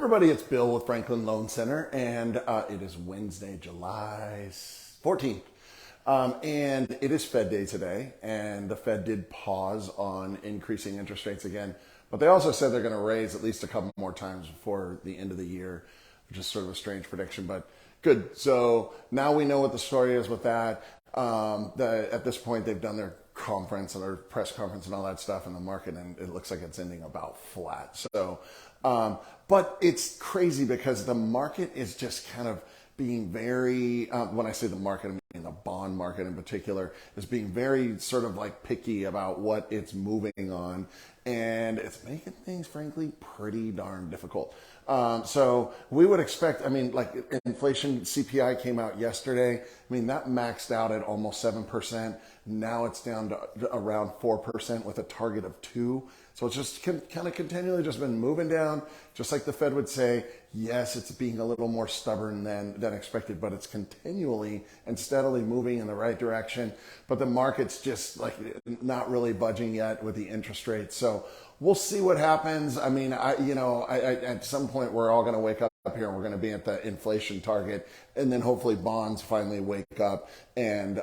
everybody, it's Bill with Franklin Loan Center, and it is Wednesday, July 14th. And it is Fed Day today, and the Fed did pause on increasing interest rates again, but they also said they're going to raise at least a couple more times before the end of the year, which is sort of a strange prediction, but good. So now we know what the story is with that. At this point, they've done their conference and their press conference and all that stuff in the market, and it looks like it's ending about flat. So, but it's crazy because the market is just kind of being very, when I say the market, I mean the bond market in particular, is being very sort of like picky about what it's moving on. And it's making things, frankly, pretty darn difficult. So we would expect, I mean, like inflation CPI came out yesterday. I mean, that maxed out at almost 7%. Now it's down to around 4% with a target of 2%. So it's just kind of continually just been moving down, just like the Fed would say. Yes, it's being a little more stubborn than expected, but it's continually and steadily moving in the right direction. But the market's just like not really budging yet with the interest rates. So we'll see what happens. I mean, at some point we're all going to wake up here and we're going to be at the inflation target, and then hopefully bonds finally wake up and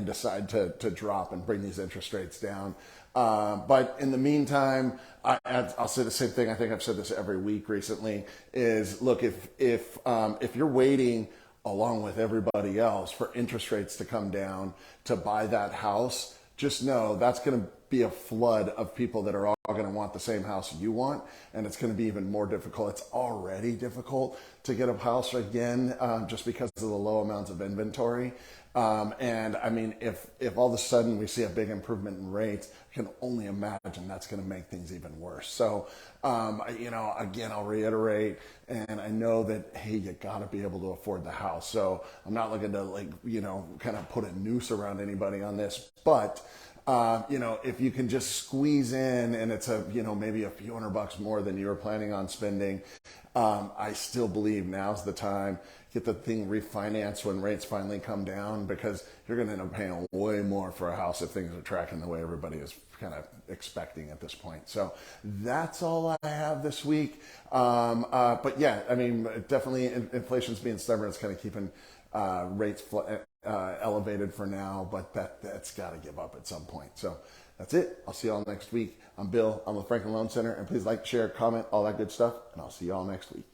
decide to drop and bring these interest rates down. But in the meantime, I'll say the same thing. I think I've said this every week recently. Is look, if you're waiting along with everybody else for interest rates to come down to buy that house, just know that's going to be a flood of people that are all going to want the same house you want, and it's going to be even more difficult. It's already difficult to get a house again, just because of the low amounts of inventory. And I mean, if all of a sudden we see a big improvement in rates, I can only imagine that's going to make things even worse. So, again, I'll reiterate, and I know that, hey, you got to be able to afford the house. So I'm not looking to kind of put a noose around anybody on this, but if you can just squeeze in and it's maybe a few $100 more than you were planning on spending, I still believe now's the time. Get the thing refinanced when rates finally come down, because you're going to end up paying way more for a house if things are tracking the way everybody is kind of expecting at this point. So that's all I have this week. But yeah, I mean, definitely inflation's being stubborn. It's kind of keeping rates elevated for now, but that's got to give up at some point. So that's it. I'll see you all next week. I'm Bill. I'm with Franklin Loan Center, and please like, share, comment, all that good stuff, and I'll see you all next week.